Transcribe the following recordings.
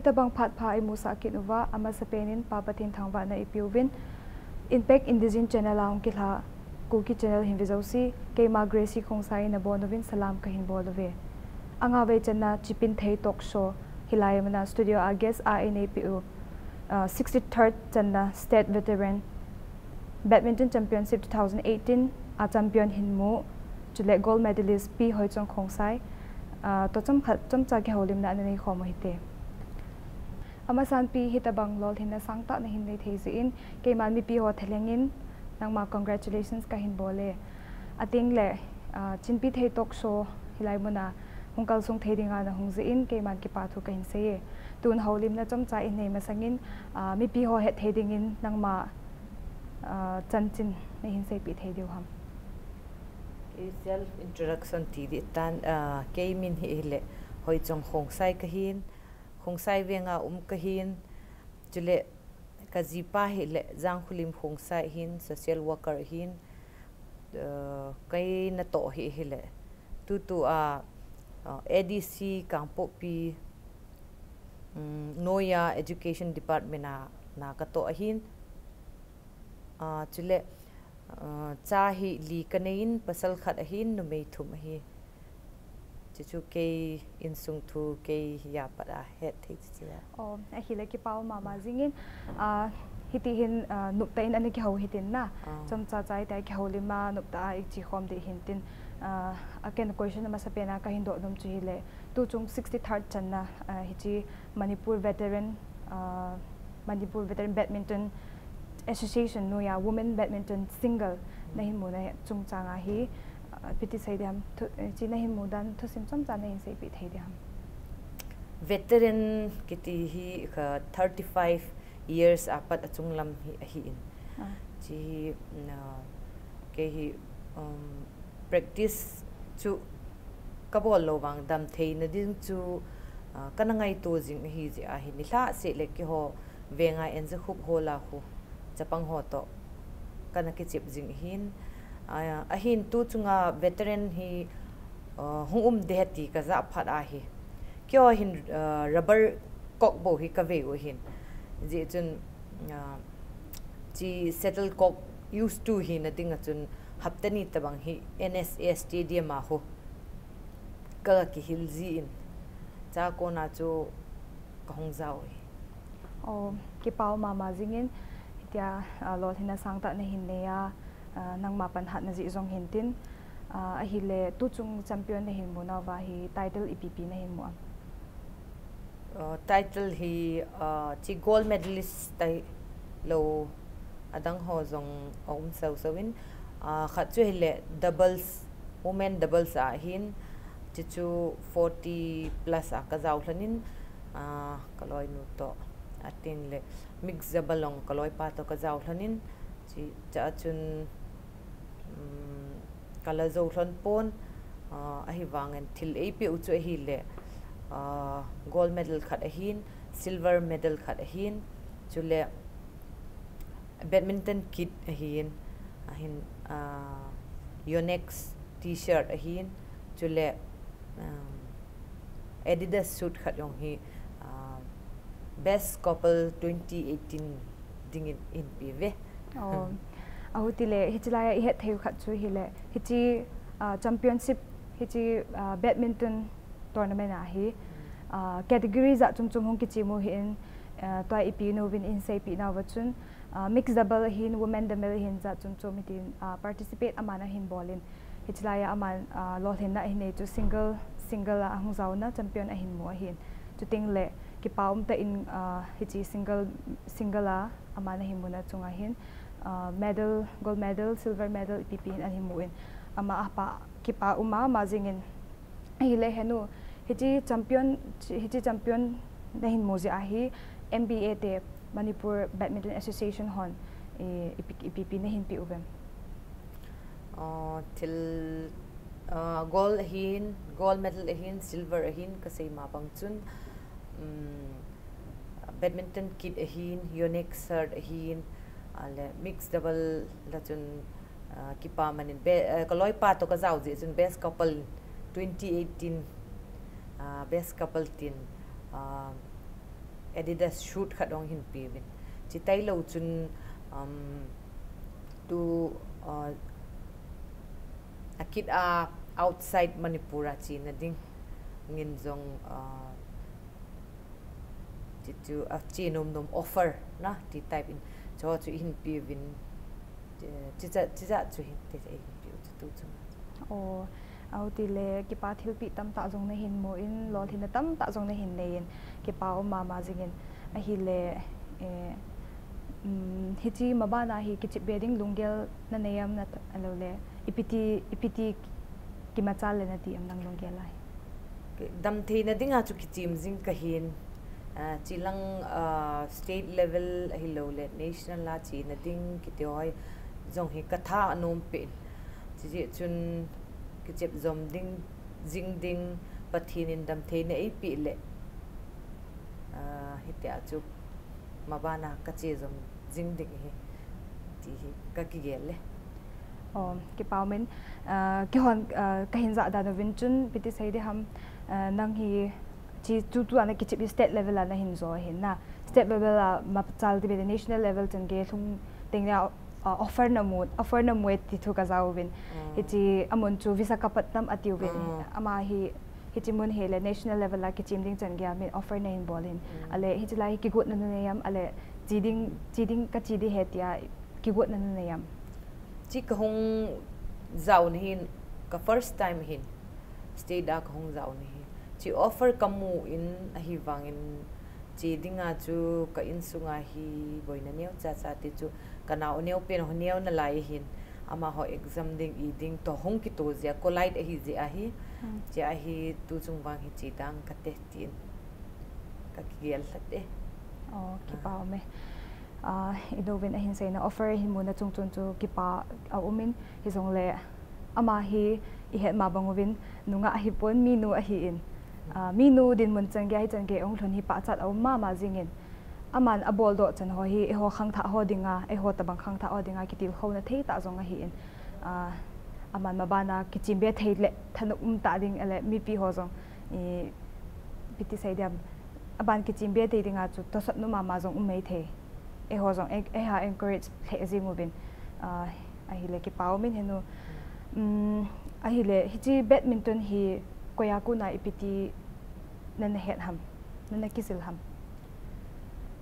hitabang phat pha I musa kinuwa ama sapenin papatin thangwa na ipiuvin impact indigen channel aung kilha Kuki channel hinvizosi keima Gracie khongsai na bonovin salam kahin bolove anga ve channa Chipinthei Talkshow hilai mana studio guest INAPU 63rd channa state veteran badminton championship 2018 a champion hinmu chule gold medalist P Hoichong khongsai to cham cha ke holim na nei khom hite amasan pi hitabang lol hinna sangta na hin nei theisi in keima mi pi ho thelengin nangma congratulations ka hin bole ating le chinpi thei Talkshow hilai muna hungkal sung thedinga na hungze in keima ki pathu ka hin se tun holim na cham cha in nei masangin mi pi ho het thedingin nangma chanchin na hin se pi thediu ham self introduction ti di tan keimin hi le Hoichong khongsai ka hin khongsai wenga ka hin chule kazipa hi le jangkhulim khongsai hin social worker hin kai na to hi le tu ADC kampo pi Noya education department na ka to hin chule cha hi li kanein pasal khat hin no mei thum hi chu ke insung thu ke ya para het thei chia a hi le ki pau mama zingin hiti hin nuptain ani ki ho hitin na cham cha chai tai ki holima nupta ik chi khom de hintin again question ma sapena ka hindo dum chu hi le tu chung 63rd channa hichi Manipur veteran badminton association no ya women badminton single na hin mu na chung changa hi piti saidam chi na hin mu dan thu sim cham cha na hin sei pi theidiam veteran kiti hi 35 years apat achunglam hi in chi ke hi practice chu kabol lowang dam thein ding chu kanangai to jing hi ji a hi ni hla se le ki ho venga enje khup hola hu chapang ho to kanaki chip jing hin a hin tu chunga veteran hi hungum dehati ka za phat a hi kyo hin rubber kok bo hi ka ve o hin ji chun chi settle kok used to hi na ding chun haptani tabang hi NSA stadium a ho ka ki hilzi in cha ko na chu ka hongzao ki pau mama zingin tia lol hina sangta na hin neya nang mapan hat na ji zong hintin a hi le tu chung champion na hin mu na wa hi title EPP na hin mu title hi chi gold medalist tai lo adang ho zong sawin khat chu hele doubles women doubles a hin chi chu 40 plus a ka zaw hlanin kaloi nu to atin le mix zabalong kaloi pa to ka zaw hlanin chi cha chun kala zo hlan pon a hi wangen thil ei pe u chu hi le gold medal khat a hin silver medal khat a hin chule badminton kit a hin Yonex t-shirt a hin chule Adidas suit khat yong hi best couple 2018 ding in PV ahutile hichilaya i het theu khat chu hile hichi championship hichi badminton tournament a hi category za chum hong kichi mu hin toy ip no win in say pi na wachun mixed double hin women double hin za chum hitin participate amana hin bolin hichilaya aman lol hin na hin chu single a hung zauna champion a hin mu hin chuting le ki paum ta in hichi single a amana hin muna chunga hin medal gold medal silver medal EPP in an himuin ama apa kipa uma mazingin hile henu hichi champion na hin mozi ahi MBA te Manipur Badminton Association hon EPP na hin pi uvem til gold medal hin silver hin kasay mapang chun badminton kit hin Yonex shirt hin ale mixed double la chun kipa manin kaloi pa to ka zaw ji chun best couple 2018 best couple tin Adidas shoot khadong hin pivin chitai lo chun tu akit outside Manipur chi na ding ngin zong chitu chi nom offer na ti type in cho chu hin pivin chicha chu hin te in piu tu chu o au ti le ki pa thil pi tam ta jong na hin mo in lol hin tam ta jong na hin nein ki pa o mama jingin a hi le hi chi mabana hi ki chip bedding lungel na neyam na alo le ipiti ki machal le na ti am nang lungel lai dam the na dinga chu ki chim jing ka hin chilang state level hi lo le national la chi na ding ki toy jong hi katha anom pe chi chun ki chep zom ding jing ding pathin in dam the na ei pi le hi tia chu mabana ka che zom jing ding hi ti ka ki gel le ki pau men ki hon ka hin za da no vin chun piti sai de ham nang hi chi tu ana ki chip state level ana hin zo hin na state level ma chal de national level chen ge thung ting na offer na mo ti thu ka zaw vin hi chi amon chu Visakhapatnam atiu vin ama hi chi mun hele national level la ki chim ding chen ge min offer na hin bolin ale hi chi lai ki gut na ne yam ale chiding ka chidi hetia ki gut na ne yam chi ka hong zaw ni hin ka first time hin stay da ka hong zaw ni chi offer kamu in hi wangin chi dinga chu ka in sunga hi boina neu cha ti chu kana oneu pen honeu na lai hin ama ho exam ding I ding to hong ki to zia collide hi je a hi che a hi tu chung wang hi chi dang ka te tin ka ki gel thate ki pa me idovin ahin sei na offer hin mo na chung chu ki pa a umin hi zong le ama hi I het ma bangovin nunga hi pon mi nu a hi in minu din mun chang gai chang ge ong thon hi pa chat au ma jingin aman abol do chan ho hi e ho khang tha ho dinga e ho tabang khang tha ho dinga kitil ho na thei ta zonga hi in aman mabana kichimbe thei le thanum ta ding ele mi pi ho zong piti sai diam aban kichimbe thei dinga chu to sat nu ma zong umei the e ho zong e ha encourage the zi mubin a hi le ki pau min henu a hi le hi chi badminton hi koya ku na ipiti nan het ham nan kisil ham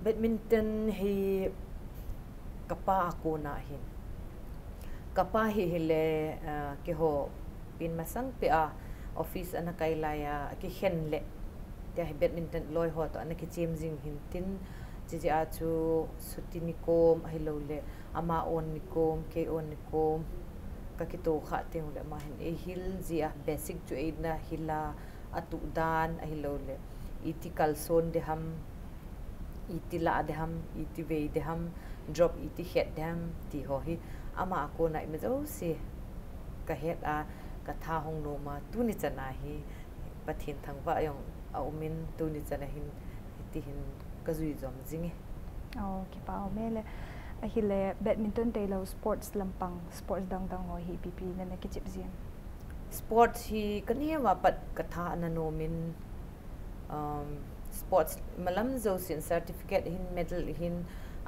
badminton hi kapa ko na hin kapa hi hele ke ho pin masang pe a office ana kailaya ki hen le te hi badminton loi ho to ana ki chim jing hin tin ji a chu sutinikom hi lo le ama on nikom ke on nikom ka ki to kha te le ma hin e hil ji a basic chu e na hila atu dan a hilo le iti kalson de ham iti la de ham iti ve de ham drop iti het de ham ti ho hi ama ko na me zo si ka het a ka tha hong no ma tu ni chana hi pathin thangwa yong a umin tu ni chana hin ti hin ka zui zom jingi ki pa mele a hile badminton te lo sports lampang sports dang ho hi pp na ki chip ziam sports hi kania wa pat katha na no min sports malam zo sin certificate hin medal hin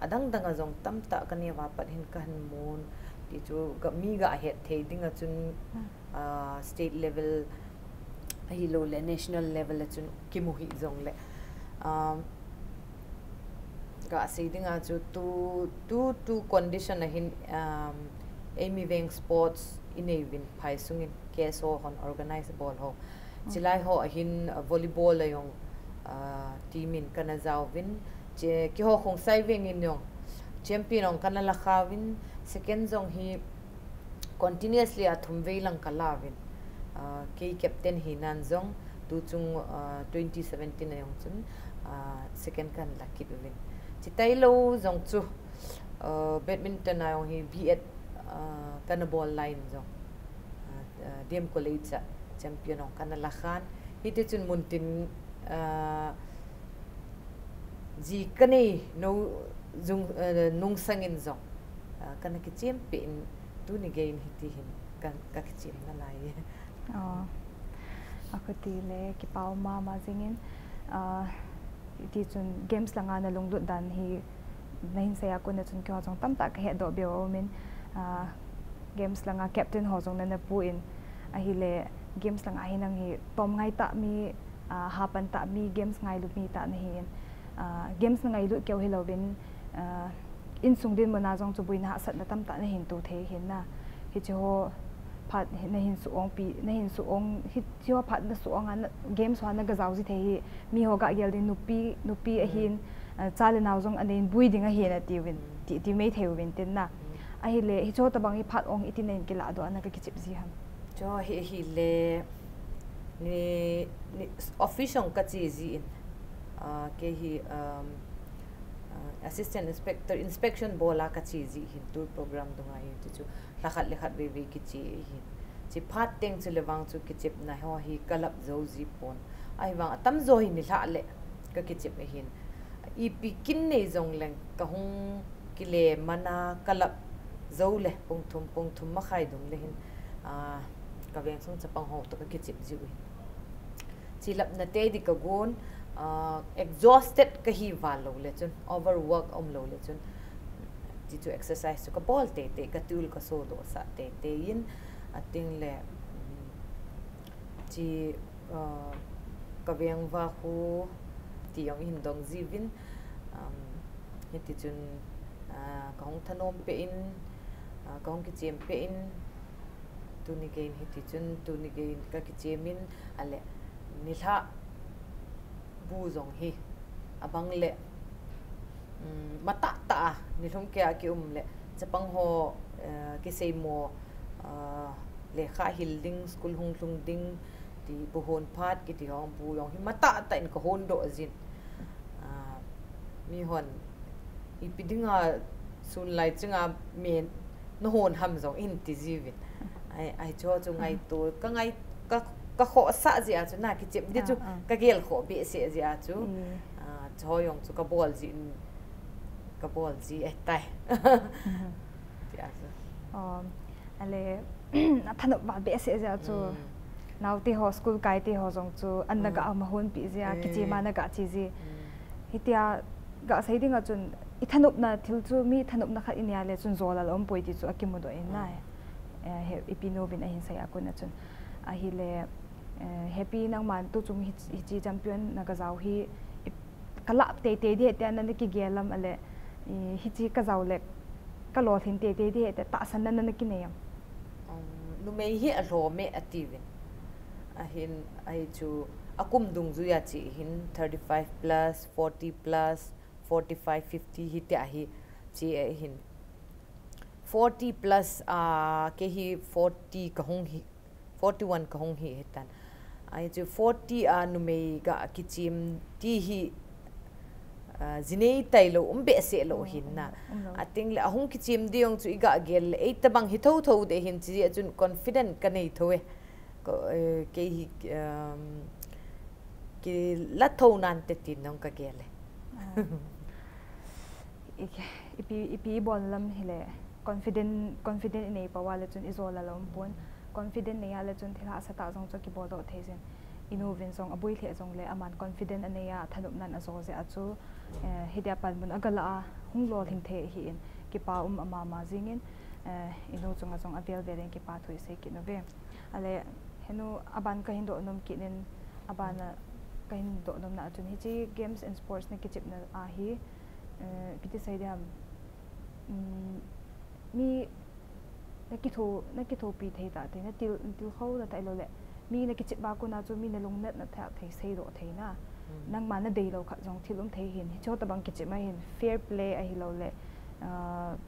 adang danga jong tam ta kania wa pat hin kan mon ti chu ga mi ga het the ding a chun state level hi lo le national level a chun kimu hi jong le ga sei ding a chu tu condition a hin amy weng sports inevin phai sungin keso hon organize ball ho chilai ho hin volleyball la yong team in kana zawin che ki ho khong sai weng in yong champion ong kana la khawin second zong hi continuously athum veilang kalawin ke captain hi nan zong tu chung 2017 yong chun second kan la kidwin chitai lo zong chu badminton ayong hi B8 kana ball line zong DM college champion ong kana la khan hite chun muntin ji kani no jung nung sangin zong kana ki champion tu ni game hiti hin kan ka ki chim na lai ako ti le ki pau ma jingin ti chun games langa na lunglut dan hi nahin saya ko na chun kyo jong tam ta ka he do be o min games langa captain ho jong na pu in a hi le games langa hi nang hi tom ngai ta mi hapan ta mi games ngai lu mi ta na hi games ngai lu kyo hi lo bin in sung din mona jong chu buin ha sat na tam ta na hin tu the hin na hi cho phat na hin su ong pi na hin su ong hi cho phat na su ong an games wa na ga zau ji the hi mi ho ga gel din nupi a hin chale naw jong anin bui ding a hi na ti win ti me the win tin na a hi le hi cho ta bang hi phat ong itin nen ki la do an ka ki chip ji ham cho hi le ni official ka chi ji in ke hi assistant inspector inspection bola ka chi ji hin tour program dunga hi chu lakhat lekhat ve ki chi hin chi phat teng chu lewang chu ki chip na ho hi kalap zo ji pon ai wang tam zo hi ni la le ka ki chip hin I pikin nei zong leng ka hung ki le mana kalap zo le pung thum ma khai dung le hin ka veng song chapang ho to ka ki chip ji wi chi lap na te di ka gon exhausted ka hi wa lo le chun overwork lo le chun ti chu exercise chu ka bol te ka tul ka so do sa te in ating le chi ka veng wa khu ti yong hin dong jivin heti chun ka hong thanom pe in ka hong ki chem pe in tu ni gain heti chun tu ni gain ka ki chemin ale nilha bu zong hi abang le mata ta ni thong kya ki le chapang ho ki sei mo le kha hilding school hung lung ding ti buhon phat ki ti hong bu yong hi mata ta in ko hon do zin mi hon ipidinga sun lai chinga men no hon ham zong in ti jivin ai cho chu ngai to ka ngai ka kho sa ji a chu na ki chep di chu ka gel kho be se ji a chu cho yong chu ka bol ji ai tai ya chu ale na thano ba be se ja chu now ti ho school kai ti ho jong chu an na ga ma hon pi ja ki chi ma na ga chi ji hitia ga sai ding a chun I thanup na thil chu mi thanup na kha inia le chun zola lom poi ti chu akimu do in na he ipino bin a hin sai akun na chun a hi le happy nang man tu chung hi chi champion na ga zau hi kala te de te na ki gelam ale hi chi ka zau le ka lo thin te de te ta san na ki ne yam nu me hi a ro me ativin a hin ai chu akum dung zu ya chi hin 35 plus 40 plus 45 50 hi te hi chi hin 40 plus ke hi 40 ka hong hi 41 ka hong hi hetan ai chu 40 nu me ga ki chim ti hi zinei tai lo umbe se lo hin na ating le ahung ki chim diong chu iga gel ei tabang hi tho de hin chi chun confident ka nei thoe ke hi ki la tho nan te tin nong ka gele ipi bon lam hile confident nei pawala chun izola lom pon confident nei ala chun thila sata jong chu ki bodo thezen inovin song abui the jong le aman confident aneya thanup nan azo je achu hidia pan mun agala hunglo thing the hi in ki pa ama ma jingin ino chunga chong avel veren ki pa thoi se ki no ve ale henu aban ka hindo nom kinin abana ka hindo nom na chun hi chi games and sports ne ki chip na a hi piti sai de ham mi na ki tho pi thei ta te na til kho da tai lo le mi na ki chip ba ko na chu mi na long net na tha thei sei ro thei na nang ma na dei lo kha jong thilum thei hin hi cho ta bang ki chip ma hin fair play a hi lo le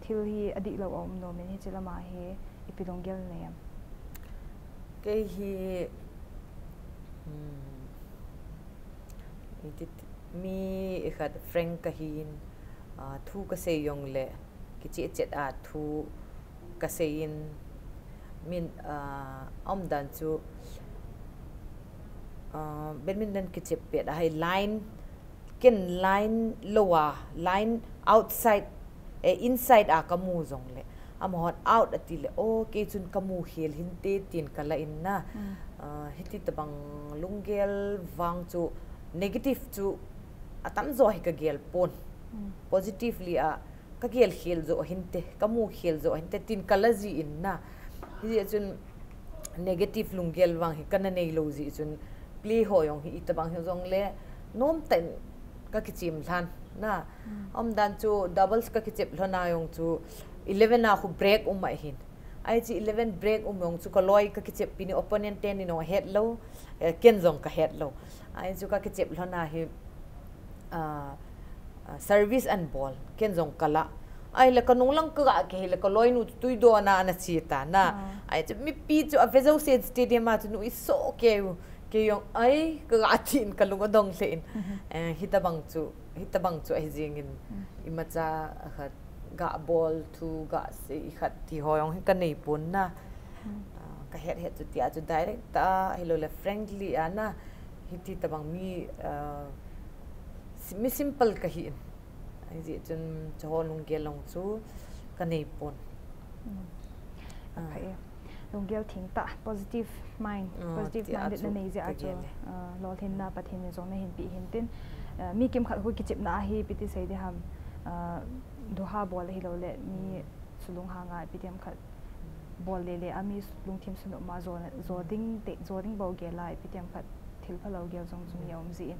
thil hi adi lo om no men hi chila ma he ipidongel ne yam ke hi mi khat frank ka hin thu ka se yong le ki che chet a thu ka se in min dan chu badminton ki chep pe da hai line lower line outside inside a kamu zong le am hot out ati le ke chun kamu hel hin te tin kala in na hiti tabang lungel wang chu negative chu atam zo hi ka gel pon positively a ka gel khel zo hinte kamu khel zo hinte tin kalazi in na hi chun negative lungel wang hi kana nei lo ji chun play hoyong hi itabang hi zong le nom ten ka kichim than na dan chu doubles ka kichep hlona yong chu 11 na khu break mai hin ai chi 11 break yong chu ka loi ka kichep pini opponent ten ni no head low ken zong ka head low ai chu ka kichep hlona hi service and ball ken zong kala ai la kanung lang ka ke la ka loi nu tui do na chi ta na ai chu mi pi chu avezo stadium ma chu nu is so okay ke yong ai ka tin ka lunga dong lein hitabang chu ai jingin imacha khat ga ball to ga se khat ti hoyong ka nei pun na ka het chu tia chu direct ta hello le friendly ana hiti tabang mi simple ka hi ai ji chun chon lung gelong chu ka nei pun okay lungel thing ta positive mind na nei ja acho lol hin na pathin ni zong na hin pi hin tin mi kim khat hu ki chip na hi piti sei de ham duha bol hi lo le mi sulung ha nga pitem khat bol le ami lung thim sunu ma zoding bo ge lai pitem khat thil phalo gel zong zum yom zi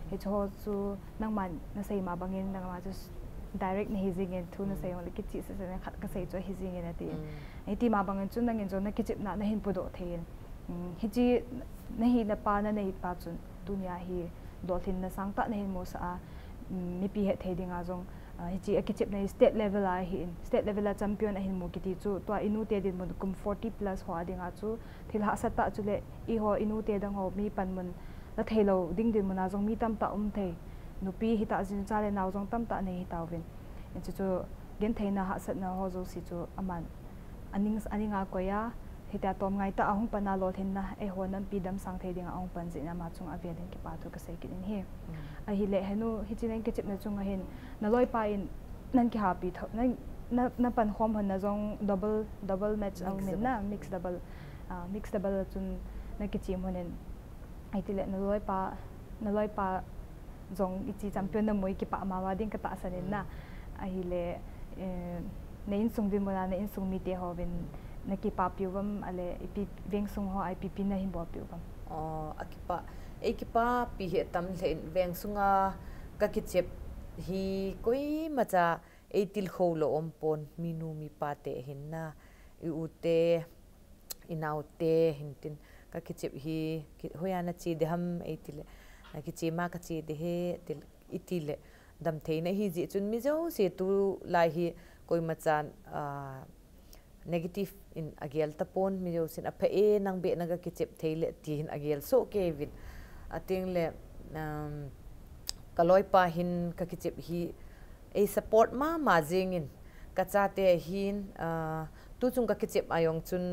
he cho chu nang man na sei ma bangin nang ma just direct na hizing en thu na sei on ki chi se na khat ka sei cho hizing en ati ai ti ma bangin chun nang en zo na ki chip na hin pu do thein hi chi na hi na pa na nei pa chun dunya hi dolphin na sang ta na hin mo sa mi pi he thei dinga zong hi chi a ki chip na state level a hi state level a champion a hin mo ki ti chu to inu te din mo kum 40 plus ho dinga chu thil ha sa ta chu le I ho inu te dang ho mi pan mun la thelo ding din mo na zong mi tam ta thei nupi hi ta jin cha le naw jong tam ta nei hi tawin en chu gen theina ha sat na ho zo si chu aman aninga koya hita tom ngai ta ahung pana lo thin na e ho nam pi dam sang thei ding ahung pan jina ma chung avian ki pa thu ka sei kin hi a hi le henu hi chinen ke chip na chung a hin na loi pa in nan ki happy tho na pan hom han na jong double match ang min na mix double chun na ki chim honen ai ti le na loi pa jong ichi champion na moi ki pa ma wa ding ka ta sanin na a hi le na in sung din mo na in sung mi te ho win nakipa piwam ale ipi veng sung ho IPP na hin bo piwam ekipa pi he tam len veng sunga ka kichep hi koi macha etil kholo ompon minu mi pate hinna iute inaute hintin ka kichep hi hoyana chi de ham etil na kichi ma ka chi de he til itile dam theina hi ji chun mi zo se tu lai hi koi macha negative in agel tapon mi jo sin apha e nang be naga kichep theile tin agel so kevin ating le kaloi pa hin ka kichep hi e support ma jingin ka chate hin tu chung ka kichep ayong chun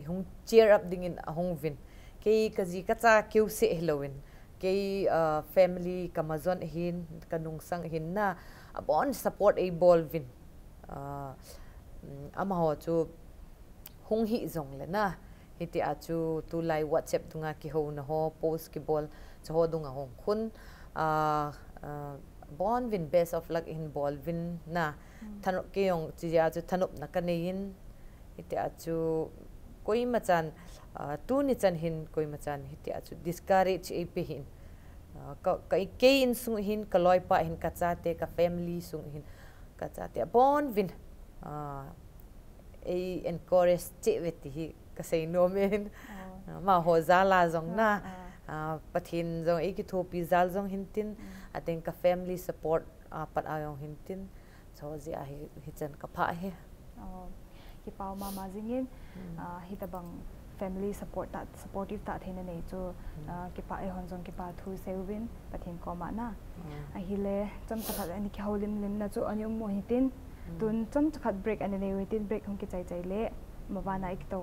hung cheer up dingin ahong vin ke ka ji ka cha keu se helowin ke family kamazon hin kanung sang hin na abon support e ball vin ama ho chu hung hi zong le na hiti a chu tu lai WhatsApp tunga ki ho na ho post ki ball cho ho dunga hong khun bon win best of luck in ball win na thanok ke yong chi ya chu thanop na kanein hiti a chu koi machan tu ni chan hin koi machan hiti a chu discourage e pe hin ka ke in sung hin ka loi pa hin ka cha te ka family sung hin ka cha te bon win encourage cheveti hi ka sei no men ma ho zala zong na pathin zong ki thopi zal zong hintin aten ka family support pat ayong hintin so ji a hi chan ka pha he ki pau mama jingin hitabang family supportive ta thena nei chu ki pa e hon jong ki pa thu sewin pathin ko ma na a hi le cham takha ani ki holim lim na chu anyong mo hitin tun cham khat break and nei within break hong ki chai le mabana ik to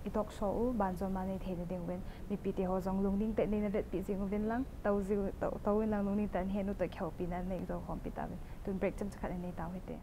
itok show ban zon mane thene ding wen mi piti ho jong lungning te nei na vet pi jing wen lang tau wen lang lungning tan henu to khau pi na nei zo khom pi ta tun break cham khat nei taw hete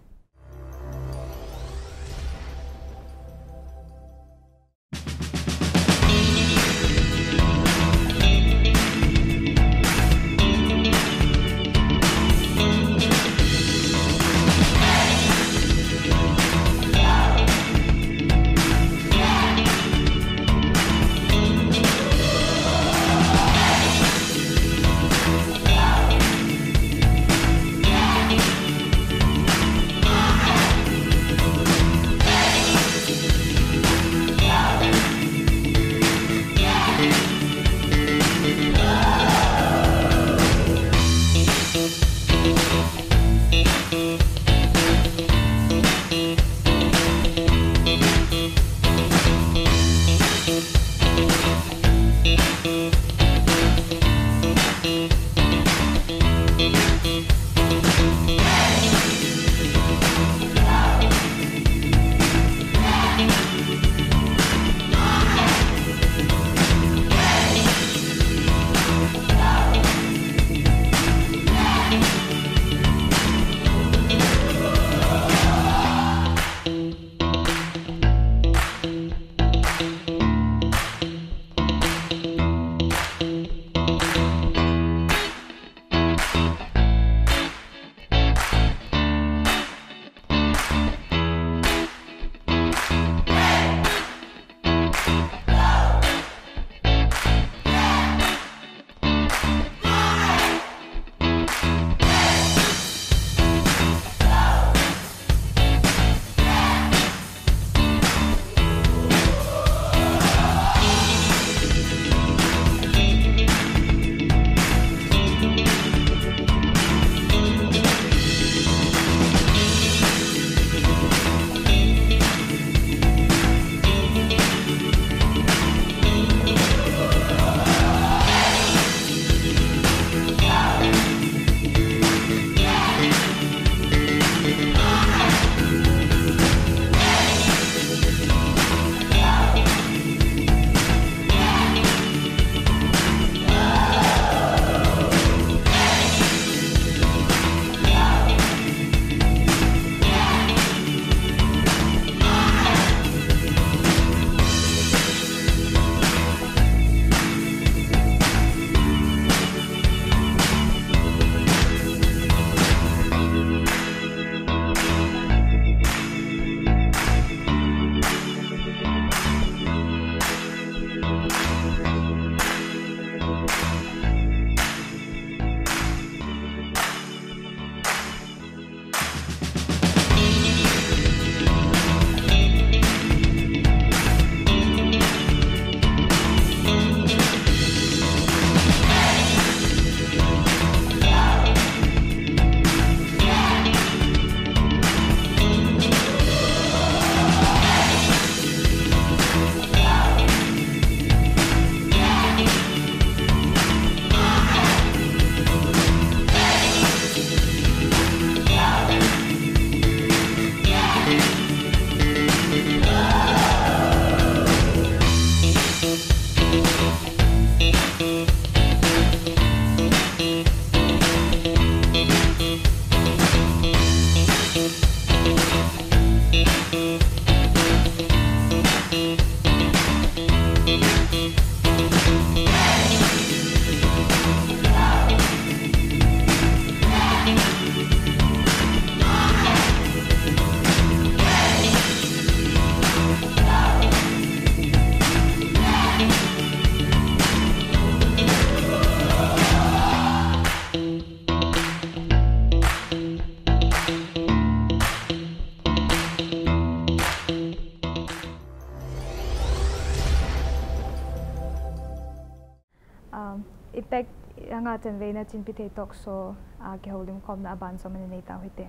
impact anga chanve na Chipinthei Talkshow ke holim kom na ban so mani nei ta hoite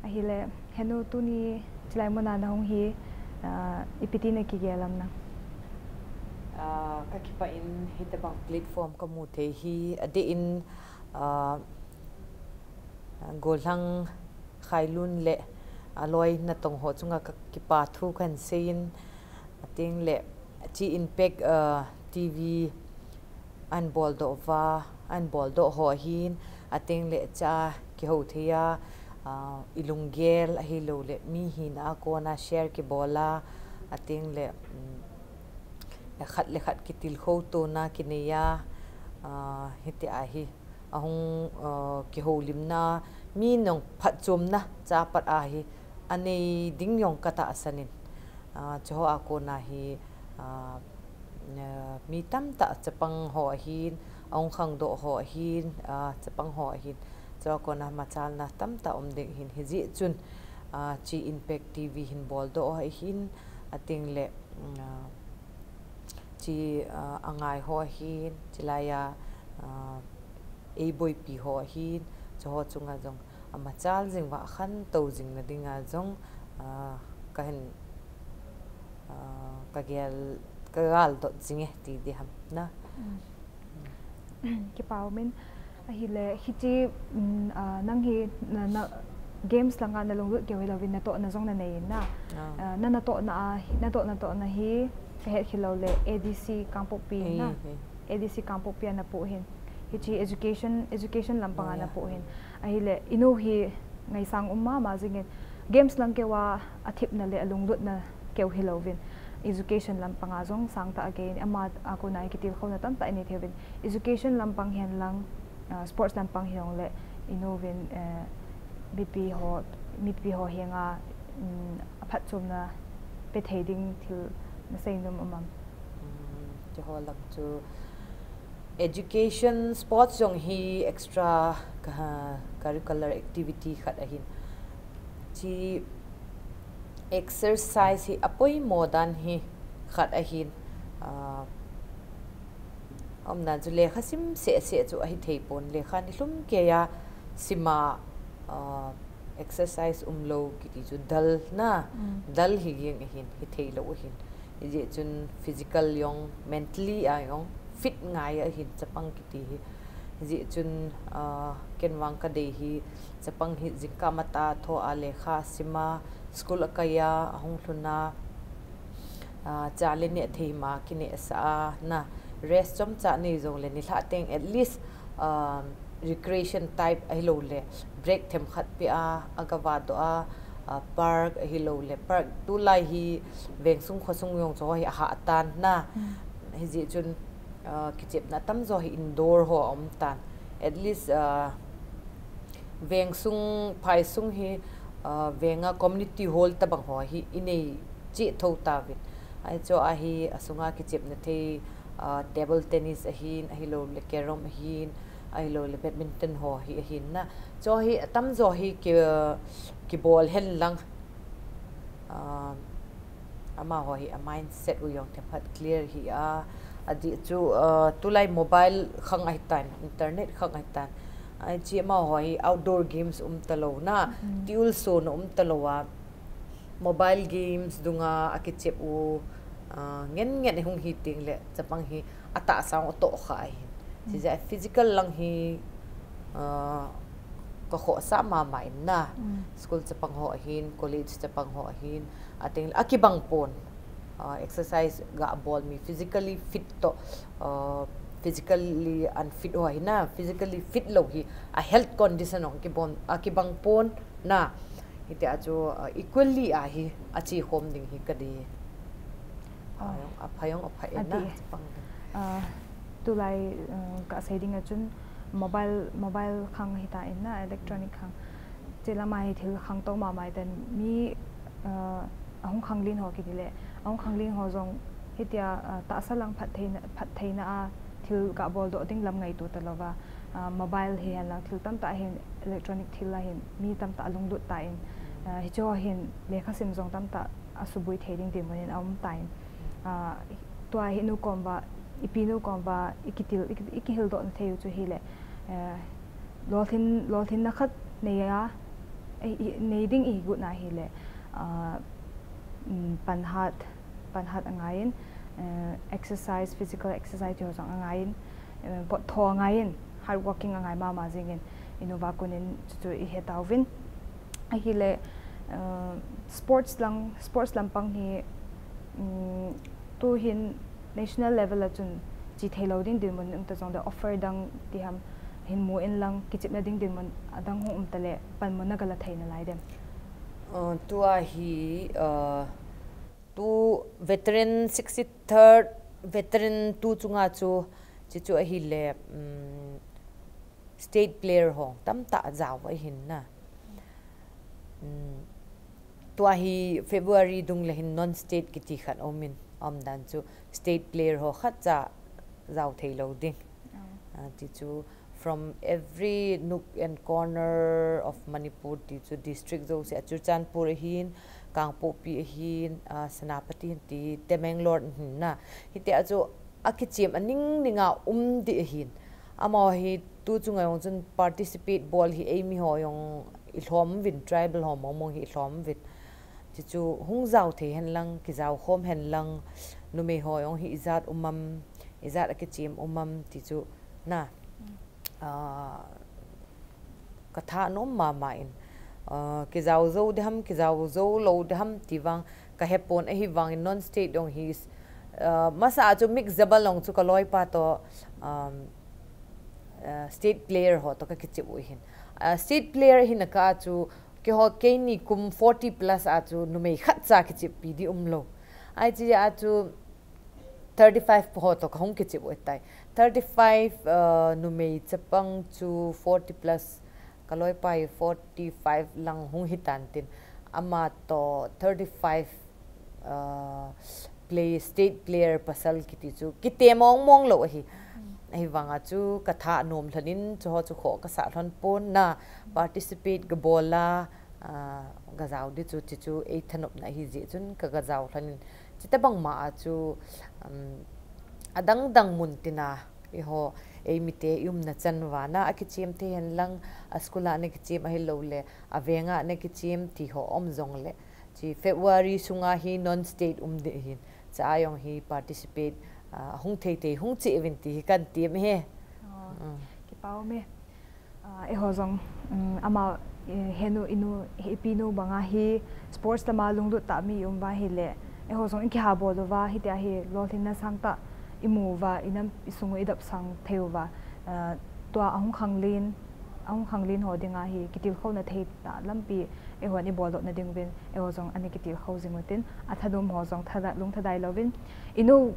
a hile henu tu ni chilai mona na hong hi ipiti na ki gelam na ka kipa in hita bang platform ka mu the hi ade in golang khailun le aloi na tong ho chunga ka kipa thu kan sein ating le chi impact TV an bol do ho hin ating le cha ki ho thia ilungel hi lo le mi hin a ko na share ki bola ating le khat ki til kho to na kineya hiti a hi ahung ki ho lim na mi nong phat chum na cha pat a hi anei ding yong kata asanin cho a ko na hi mi tam ta chapang ho hin ong khang do ho hin chapang ho hin cho ko na machal na tam ta om ding hin hiji chun chi impact TV hin bol do hin ating le chi angai ho hin chilaya a boy pi ho hin cho chunga jong amachal jing wa khan to jing na dinga jong kahin kagel kagal do jinge ti di ham na ki pawmin a hile hichi nang hi na games langa na long ke wela win na to na jong na nei na na to na hi he khilo le ADC kampopi na ADC kampopi na po hin hichi education lampanga na po hin a hile inu hi ngai sang umma ma jingin games lang ke wa athip na le alung lut na ke hilovin education lampanga jong sangta again ama ako na kitil khona tam ta ani thevin education lampang hen lang sports lampang hiong le inovin BP ho henga aphat chumna pe thading thil na sainum amam to holak to education sports jong hi extra curricular activity khat ahin chi exercise hi apoi modan hi khat ahin omna jule khasim se chu ahi theipon le khan hlum ke ya sima exercise umlo kiti chu dal na dal hi yeng hin hi theilo hin je chun physical yong mentally ayong fit ngai a hin chapang kiti hi ji chun kenwang ka de hi chapang hi jingka mata tho a lekha sima school akaya ahung thuna chale ne theima kine sa na rest chom cha ni jong le ni tha teng at least recreation type a hilo le break them khat pi agawa do park a hilo le park tu lai hi veng sung khosung yong cho hi ha tan na hi ji chun kichep na tam zo hi indoor ho om tan at least veng sung phai sung hi venga community hall ta bang ho hi inei chi tho ta vin ai cho a hi asunga kichep na the table tennis a hin a hilo le carom a hin a hilo le badminton ho hi a hin na cho hi tam zo hi ki ball hen lang ama ho hi a mindset u yong thephat clear hi adi chu tulai mobile khang ai tan internet khang ai tan ai chi ma ho hi outdoor games talo na tiul so no talowa mobile games dunga akichep u ngen hung hi ting le chapang hi ata sang to khai si ja physical lang hi ko kho sa ma mai na school chapang ho hin college chapang ho hin ating akibang pon exercise ga ball mi physically fit to physically unfit ho na physically fit lo hi a health condition ong akibang pon na ite ajo equally a hi achi home ding hi kadi aphayong na chapang tulai ka setting achun mobile khang hita inna electronic khang chela mai thil khang to ma mai tan mi ahung khanglin ho kidile ahung khanglin ho jong hitia ta salang phat theina a thil ka bol do ding lam ngai tu talawa mobile he la thil tam ta hin electronic thil la hin mi tam ta lung lut ta in hi cho hin lekha sim jong tam ta asubui theding de monin am time tua hinu komba ipinu komba ikihil do na theu chu hi le lothin na khat neya neiding I gut na hi le panhat angain exercise physical exercise jo sang angain pot tho angain hard working angai ma jingin inova kunin chu I hetawin a hi le sports lampang hi tu hin national level la chun chi thelo ding din mon ta jong da offer dang ti ham hin mo in lang kichip na ding din mon adang hum tale pan mon na gala thaina lai dem tu a hi tu veteran 63rd veteran tu chunga chu chi chu a hi le state player ho tam ta zaw a hin na tu a hi February dung le hin non state ki ti khat omin dan chu state player ho khat cha zaw thailo ding ti chu from every nook and corner of Manipur ti chu district zo se Churchanpur hin Kangpopi hin Senapati ti Temenglor na hite ajo akichim aning ninga di hin ama hi tu chunga yong chun participate ball hi amy ho yong ilhom win tribal ho mong hi ilhom win ti chu hung zaw the hen lang ki zaw khom hen lang nume ho yong hi izat akichim ti chu na katha nom ma in ki zaw zo de ham ki zaw zo lo de ham ti wang ka hepon a hi wang in non state dong hi masa chu mix zabal long chu ka loi pa to state player ho to ka kichi u hin state player hin ka chu ki ho ke ni kum 40 plus a chu numei khat cha kichi pi di lo ai chi a chu 35 ho to ka hong kichi u tai 35 numei chapang chu 40 plus kaloi pai 45 lang hung hitan tin ama to 35 play state player pasal kiti chu kite mong lo hi ai wanga chu katha nom thanin chu ho chu kho ka sa thon pon na participate ga bola ga zaw di chu chi chu e thanop na hi ji chun ka ga zaw thanin chita bang ma chu adang mun tina I ho e mite na chanwa na akichim te hen lang askula ne kichim a lo le avenga ne kichim ti ho om zong le chi February sunga hi non state de hin cha yong hi participate hung te hung chi event ti kan ti me he ki pau me e ho zong ama henu inu ipinu banga hi sports tama lungdu ta mi ba hi le e ho zong ki ha bo do wa hi ta hi lo thin na sang ta imuwa inam isungu idap sang theuwa to ahung khanglin ho dinga hi kitil khona thei ta lampi e ho ni bolot na dingwin e ho jong ani kitil kho jingotin athadum ho jong thada lung thadai lovin inu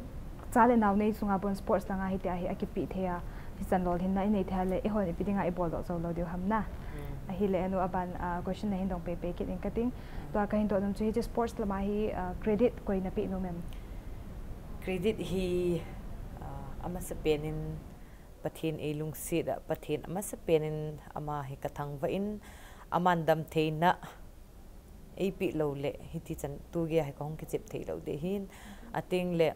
chale naw nei sunga bon sports langa hi ta hi akipi theya pisan lol hin na nei thale e ho ni pidinga e bolot zo lo diu hamna a hi le anu aban question na hin dong pe kit in cutting to ka hin to dum chu sports lama hi credit koi na pi no mem credit hi ama sa penin pathin e lungsi da pathin ama sa penin ama hi kathang va in amandam theina ap lo le hiti chan tu ge ha kong ki chep thei lo de hin ating le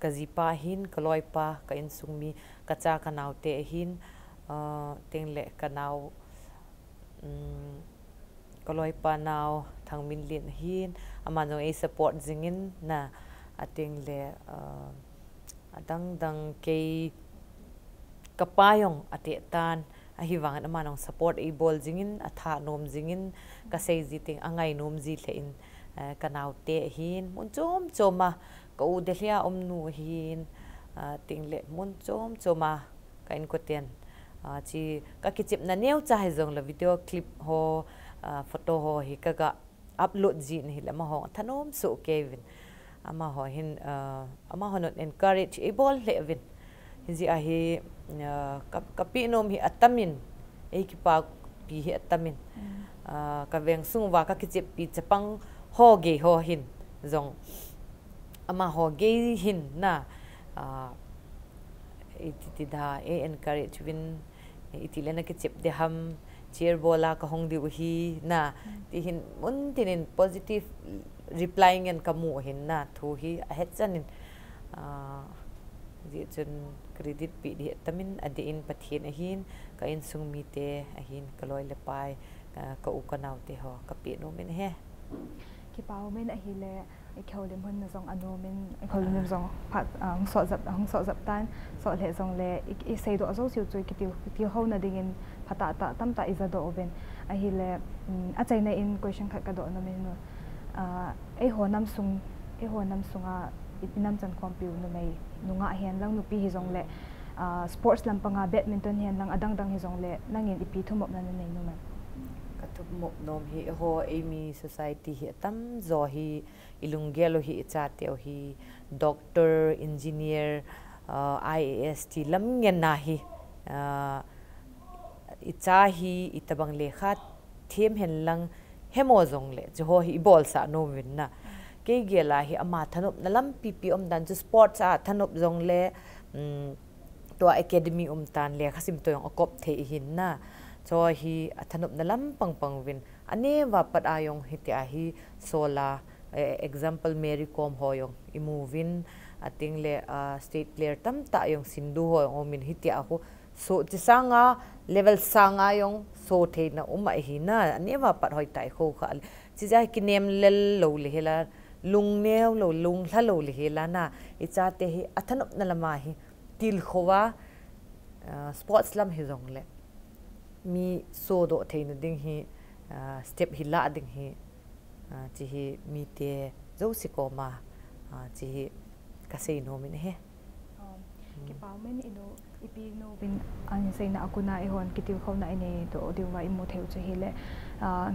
ka zipa hin kaloi pa ka in sungmi ka cha ka naw te hin ting le ka naw kaloi pa naw thangmin lin hin amano e support zingin na ating le adang ke kapayong ate tan ahiwangan amanong support e ball jingin atha nom jingin ka sei jiting angai nom ji thein kanaw te hin mun choma ka u delia omnu hin tingle mun choma ka in ko ten chi ka kichip na neu chai jong la video clip ho photo ho hi ka ga upload jin hi lama ho thanom su kevin ama ho hin ama ho not encourage e ball levin hinji a hi kapi nom hi atamin e ki pa pi hi atamin ka veng sung wa ka kichip pi chapang ho ge ho hin zong ama ho ge hin na iti da e encourage win iti lena kichip de ham cheer bola ka hong di hi na ti hin mun tinin positive replying and kamu hin na thu hi a het chanin di chun credit pi di tamin adin pathin ahin ka in sung mi te ahin kaloi le pai ka u ka nau te ho ka pi no min he ki pau min a hi le ikholim hun na zong anu min ikholim zong phat hong so zap tan so le zong le I sei do zo siu chui ki ti ho na dingin phata ta tam ta iza do oven a hi le a chai na in question khat ka do na min e ho nam sunga ipinam chan kompiu no mai nunga hian lang nupi hi zong le sports lampanga badminton hian lang adang dang hi zong le nangin ipi thumop na nei no ma kathum mop nom hi ho amy society hi tam zo hi ilungelo hi cha teo hi doctor engineer IAS ti lam ngen na hi icha hi itabang lekha them hen lang hemo zong le jo hi bol sa no win na ke gela hi ama thanop nalam pp dan ju sports thanop zong le to academy tan le khasim to yong akop the hin na cho hi thanop nalam pang win ane wa pat ayong hitia hi sola example Mary Com hoyong imovin ating le state player tam ta yong sindu ho min hitia ho so tisanga level sanga yong so the na hi na ane wa pat hoi tai kho kha chi ja ki nem lel lo le hela lung neo lo lung hla lo le hela na icha te hi athanop na lama hi til khowa sports lam hi zong le mi so do thein ding hi step hi la ding hi chi hi mi te zo sikoma chi hi ka sei no min he ki pau men ino ipi no bin an sei na akuna e hon kitil khona ine to diwa imu theu che hi le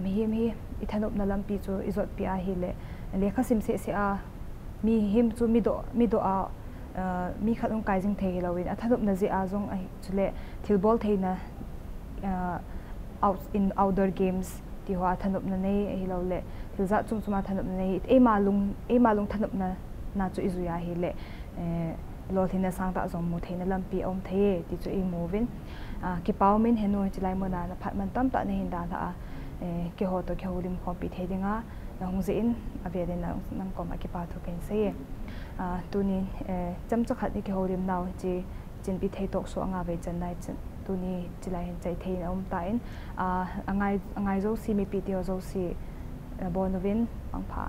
mi ithanop na lam pi chu izot pi a hi le lekha sim se a mi him chu mi do a mi khalung kai jing thei lawin athanop na je a zong ai chule thilbol theina outdoor games ti ho athanop na nei hi lo le thilza chung chuma thanop na nei e malung thanop na chu izuya hi le lo thina sang ta zong mu theina lampi om the ti chu I movin ki pau min henu chilai mona na phat man tam ta ne hin da la ke ho to kheulim khom pi the dinga na hung ze in avele na nam kom ki pa tho ken se tuni cham cha khat ni ke holim naw chi chin pi thei tok so anga ve chan nai chen tuni chilai hin chai thei om ta in angai zo si mi pi ti zo si bonovin ang pha